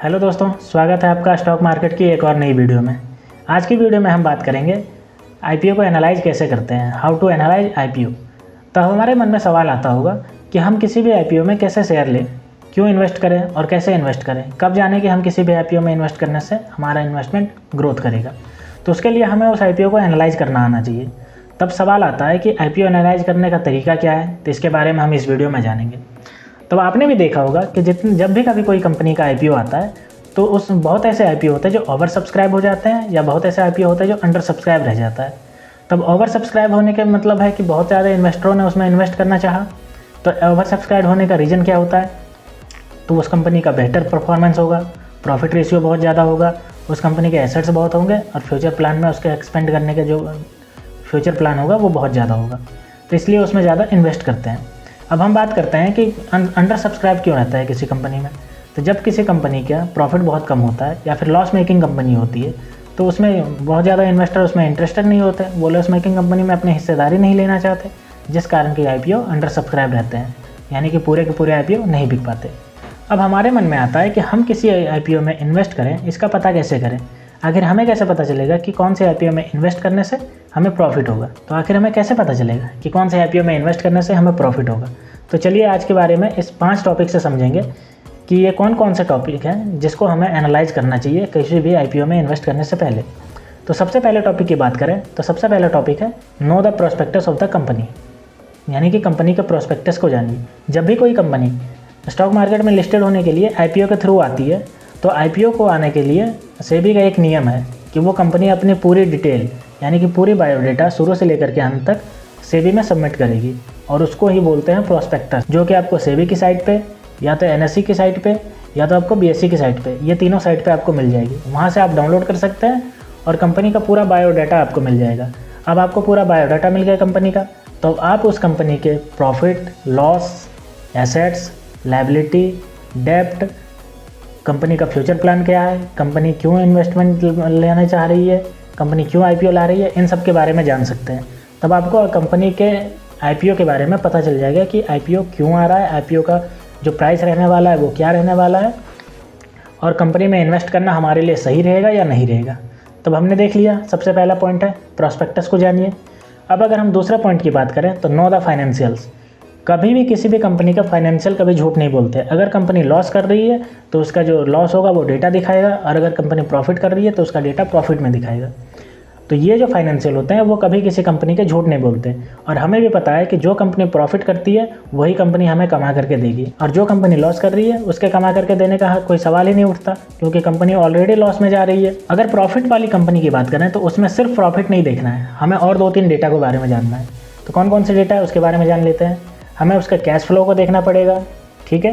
Hello दोस्तों, स्वागत है आपका स्टॉक मार्केट की एक और नई वीडियो में। आज की वीडियो में हम बात करेंगे आईपीओ को एनालाइज कैसे करते हैं, हाउ टू एनालाइज आईपीओ। तो हमारे मन में सवाल आता होगा कि हम किसी भी आईपीओ में कैसे शेयर लें, क्यों इन्वेस्ट करें और कैसे इन्वेस्ट करें, कब जाने कि हम किसी भी आईपीओ में इन्वेस्ट करने से हमारा इन्वेस्टमेंट ग्रोथ करेगा। तो उसके लिए हमें उस आईपीओ को एनालाइज करना आना चाहिए। तब सवाल आता है कि आईपीओ एनालाइज करने का तरीका क्या है, तो इसके बारे में हम इस वीडियो में जानेंगे। तो आपने भी देखा होगा कि जब भी कभी कोई कंपनी का आईपीओ आता है तो उस बहुत ऐसे आईपीओ होते हैं जो ओवर सब्सक्राइब हो जाते हैं, या बहुत ऐसे आईपीओ होते हैं जो अंडर सब्सक्राइब रह जाता है। तब ओवर सब्सक्राइब होने का मतलब है कि बहुत ज़्यादा इन्वेस्टरों ने उसमें इन्वेस्ट करना चाहा। तो ओवर सब्सक्राइब होने का रीज़न क्या होता है? तो उस कंपनी का बेहतर परफॉर्मेंस होगा, प्रॉफिट रेशियो बहुत ज़्यादा होगा, उस कंपनी के एसेट्स बहुत होंगे और फ्यूचर प्लान में उसके एक्सपेंड करने के जो फ्यूचर प्लान होगा वो बहुत ज़्यादा होगा। तो इसलिए उसमें ज़्यादा इन्वेस्ट करते हैं। अब हम बात करते हैं कि अंडर सब्सक्राइब क्यों रहता है किसी कंपनी में। तो जब किसी कंपनी का प्रॉफिट बहुत कम होता है या फिर लॉस मेकिंग कंपनी होती है तो उसमें बहुत ज़्यादा इन्वेस्टर उसमें इंटरेस्टेड नहीं होते, वो लॉस मेकिंग कंपनी में अपनी हिस्सेदारी नहीं लेना चाहते, जिस कारण कि आईपीओ अंडर सब्सक्राइब रहते हैं, यानी कि पूरे के पूरे आईपीओ नहीं बिक पाते। अब हमारे मन में आता है कि हम किसी आईपीओ में इन्वेस्ट करें, इसका पता कैसे करें। आखिर हमें कैसे पता चलेगा कि कौन से आईपीओ में इन्वेस्ट करने से हमें प्रॉफिट होगा। तो आखिर हमें कैसे पता चलेगा कि कौन से आईपीओ में इन्वेस्ट करने से हमें प्रॉफिट होगा। तो चलिए आज के बारे में इस 5 टॉपिक से समझेंगे कि ये कौन कौन से टॉपिक हैं जिसको हमें एनालाइज करना चाहिए किसी भी आईपीओ में इन्वेस्ट करने से पहले। तो सबसे पहले टॉपिक की बात करें तो सबसे पहला टॉपिक है know the prospectus of the company, यानी कि कंपनी के प्रोस्पेक्टस को जानिए। जब भी कोई कंपनी स्टॉक मार्केट में लिस्टेड होने के लिए आईपीओ के थ्रू आती है तो आईपीओ को आने के लिए सेबी का एक नियम है कि वो कंपनी अपनी पूरी डिटेल यानी कि पूरी बायोडाटा शुरू से लेकर के अंत तक सेबी में सबमिट करेगी, और उसको ही बोलते हैं प्रोस्पेक्टस, जो कि आपको सेबी की साइट पे या तो एनएसई की साइट पे या तो आपको बीएसई की साइट पे, ये तीनों साइट पे आपको मिल जाएगी। वहाँ से आप डाउनलोड कर सकते हैं और कंपनी का पूरा बायोडाटा आपको मिल जाएगा। अब आपको पूरा बायोडाटा मिल गया कंपनी का, तो आप उस कंपनी के प्रॉफिट, लॉस, एसेट्स, लायबिलिटी, डेप्ट, कंपनी का फ्यूचर प्लान क्या है, कंपनी क्यों इन्वेस्टमेंट लेना चाह रही है, कंपनी क्यों आईपीओ ला रही है, इन सब के बारे में जान सकते हैं। तब आपको कंपनी के आईपीओ के बारे में पता चल जाएगा कि आईपीओ क्यों आ रहा है, आईपीओ का जो प्राइस रहने वाला है वो क्या रहने वाला है, और कंपनी में इन्वेस्ट करना हमारे लिए सही रहेगा या नहीं रहेगा। तब हमने देख लिया, सबसे पहला पॉइंट है प्रॉस्पेक्टस को जानिए। अब अगर हम दूसरे पॉइंट की बात करें तो नो द फाइनेंशियल्स। कभी भी किसी भी कंपनी का फाइनेंशियल कभी झूठ नहीं बोलते। अगर कंपनी लॉस कर रही है तो उसका जो लॉस होगा वो डेटा दिखाएगा, और अगर कंपनी प्रॉफिट कर रही है तो उसका डेटा प्रॉफिट में दिखाएगा। तो ये जो फाइनेंशियल होते हैं वो कभी किसी कंपनी के झूठ नहीं बोलते। और हमें भी पता है कि जो कंपनी प्रॉफिट करती है वही कंपनी हमें कमा करके देगी, और जो कंपनी लॉस कर रही है उसके कमा करके देने का कोई सवाल ही नहीं उठता, क्योंकि कंपनी ऑलरेडी लॉस में जा रही है। अगर प्रॉफिट वाली कंपनी की बात करें तो उसमें सिर्फ प्रॉफिट नहीं देखना है, हमें और 2-3 डेटा के बारे में जानना है। तो कौन कौन से डेटा है उसके बारे में जान लेते हैं। हमें उसका कैश फ्लो को देखना पड़ेगा, ठीक है,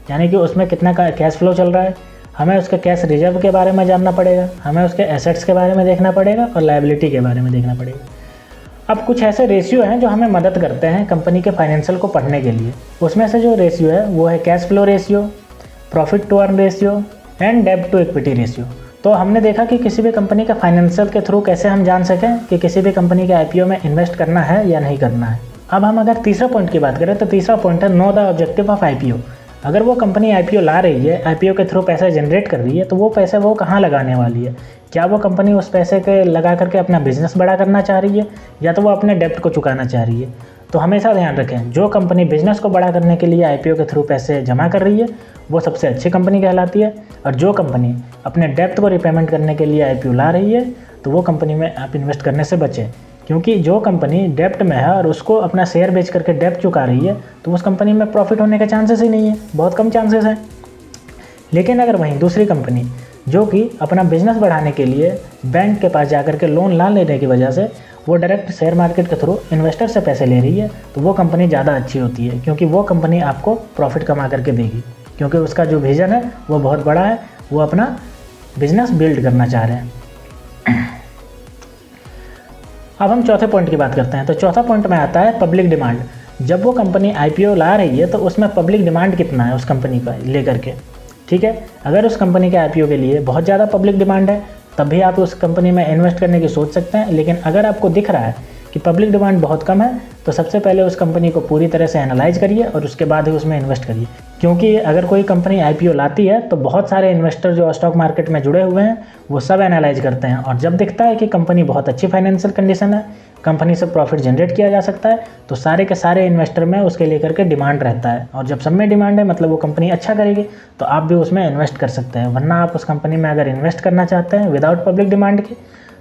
यानी कि उसमें कितना का कैश फ्लो चल रहा है। हमें उसके कैश रिजर्व के बारे में जानना पड़ेगा, हमें उसके एसेट्स के बारे में देखना पड़ेगा, और लायबिलिटी के बारे में देखना पड़ेगा। अब कुछ ऐसे रेशियो हैं जो हमें मदद करते हैं कंपनी के फाइनेंशियल को पढ़ने के लिए। उसमें से जो रेशियो है वो है cash flow ratio, profit to earn ratio and डेब्ट टू इक्विटी रेशियो। तो हमने देखा कि किसी भी कंपनी के फाइनेंशियल के थ्रू कैसे हम जान सकें कि किसी भी कंपनी के आईपीओ में इन्वेस्ट करना है या नहीं करना है। अब हम अगर तीसरा पॉइंट की बात करें तो तीसरा पॉइंट है know the objective of IPO. अगर वो कंपनी आईपीओ ला रही है, आईपीओ के थ्रू पैसा जनरेट कर रही है, तो वो पैसे वो कहाँ लगाने वाली है। क्या वो कंपनी उस पैसे के लगा करके अपना बिजनेस बड़ा करना चाह रही है, या तो वो अपने डेप्ट को चुकाना चाह रही है। तो हमेशा ध्यान रखें, जो कंपनी बिजनेस को बड़ा करने के लिए आईपीओ के थ्रू पैसे जमा कर रही है वो सबसे अच्छी कंपनी कहलाती है, और जो कंपनी अपने डेप्ट को रिपेमेंट करने के लिए आईपीओ ला रही है तो वो कंपनी में आप इन्वेस्ट करने से बचें। क्योंकि जो कंपनी डेप्ट में है और उसको अपना शेयर बेच करके डेप्ट चुका रही है तो उस कंपनी में प्रॉफिट होने के चांसेस ही नहीं है, बहुत कम चांसेस हैं। लेकिन अगर वहीं दूसरी कंपनी जो कि अपना बिजनेस बढ़ाने के लिए बैंक के पास जाकर के लोन ना लेने की वजह से वो डायरेक्ट शेयर मार्केट के थ्रू इन्वेस्टर से पैसे ले रही है, तो वो कंपनी ज़्यादा अच्छी होती है, क्योंकि वो कंपनी आपको प्रॉफिट कमा करके देगी, क्योंकि उसका जो विज़न है वो बहुत बड़ा है, वो अपना बिजनेस बिल्ड करना चाह रहे हैं। अब हम चौथे पॉइंट की बात करते हैं। तो चौथा पॉइंट में आता है पब्लिक डिमांड। जब वो कंपनी आईपीओ ला रही है तो उसमें पब्लिक डिमांड कितना है उस कंपनी का लेकर के, ठीक है। अगर उस कंपनी के आईपीओ के लिए बहुत ज़्यादा पब्लिक डिमांड है तब भी आप उस कंपनी में इन्वेस्ट करने की सोच सकते हैं। लेकिन अगर आपको दिख रहा है कि पब्लिक डिमांड बहुत कम है, तो सबसे पहले उस कंपनी को पूरी तरह से एनालाइज करिए और उसके बाद ही उसमें इन्वेस्ट करिए। क्योंकि अगर कोई कंपनी IPO लाती है तो बहुत सारे इन्वेस्टर जो स्टॉक मार्केट में जुड़े हुए हैं वो सब एनालाइज करते हैं, और जब दिखता है कि कंपनी बहुत अच्छी फाइनेंशियल कंडीशन है, कंपनी से प्रॉफिट जनरेट किया जा सकता है, तो सारे के सारे इन्वेस्टर में उसके लेकर के डिमांड रहता है। और जब सब में डिमांड है मतलब वो कंपनी अच्छा करेगी, तो आप भी उसमें इन्वेस्ट कर सकते हैं। वरना आप उस कंपनी में अगर इन्वेस्ट करना चाहते हैं विदाउट पब्लिक डिमांड के,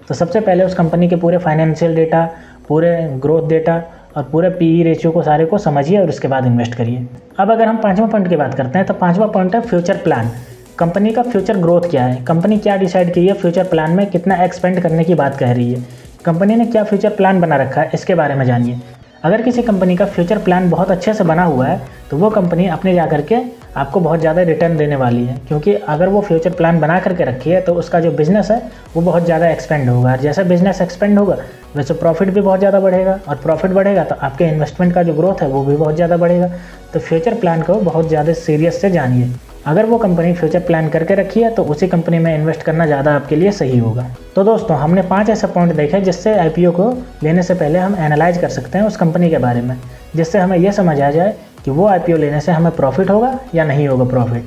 तो सबसे पहले उस कंपनी के पूरे फाइनेंशियल डेटा, पूरे ग्रोथ डेटा और पूरे PE रेशियो को सारे को समझिए और उसके बाद इन्वेस्ट करिए। अब अगर हम 5वां पॉइंट की बात करते हैं तो 5वां पॉइंट है फ्यूचर प्लान। कंपनी का फ्यूचर ग्रोथ क्या है, कंपनी क्या डिसाइड की है फ्यूचर प्लान में, कितना एक्सपेंड करने की बात कह रही है, कंपनी ने क्या फ्यूचर प्लान बना रखा है, इसके बारे में जानिए। अगर किसी कंपनी का फ्यूचर प्लान बहुत अच्छे से बना हुआ है तो वो कंपनी अपने जा करके आपको बहुत ज़्यादा रिटर्न देने वाली है। क्योंकि अगर वो फ्यूचर प्लान बना करके रखी है तो उसका जो बिज़नेस है वो बहुत ज़्यादा एक्सपेंड होगा, और जैसा बिज़नेस एक्सपेंड होगा वैसे प्रॉफिट भी बहुत ज़्यादा बढ़ेगा, और प्रॉफिट बढ़ेगा तो आपके इन्वेस्टमेंट का जो ग्रोथ है वो भी बहुत ज़्यादा बढ़ेगा। तो फ्यूचर प्लान को बहुत ज़्यादा सीरियस से जानिए। अगर वो कंपनी फ्यूचर प्लान करके रखी है तो उसी कंपनी में इन्वेस्ट करना ज़्यादा आपके लिए सही होगा। तो दोस्तों हमने 5 ऐसे पॉइंट देखे जिससे IPO को लेने से पहले हम एनालाइज कर सकते हैं उस कंपनी के बारे में, जिससे हमें यह समझ आ जाए कि वो IPO लेने से हमें प्रॉफिट होगा या नहीं होगा प्रॉफिट।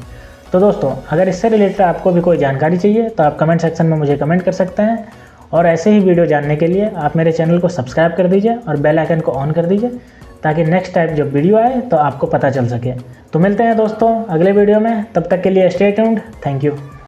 तो दोस्तों अगर इससे रिलेटेड आपको भी कोई जानकारी चाहिए तो आप कमेंट सेक्शन में मुझे कमेंट कर सकते हैं, और ऐसे ही वीडियो जानने के लिए आप मेरे चैनल को सब्सक्राइब कर दीजिए और बेल आइकन को ऑन कर दीजिए, ताकि नेक्स्ट टाइम जब वीडियो आए तो आपको पता चल सके। तो मिलते हैं दोस्तों अगले वीडियो में, तब तक के लिए स्टे ट्यून्ड। Thank you.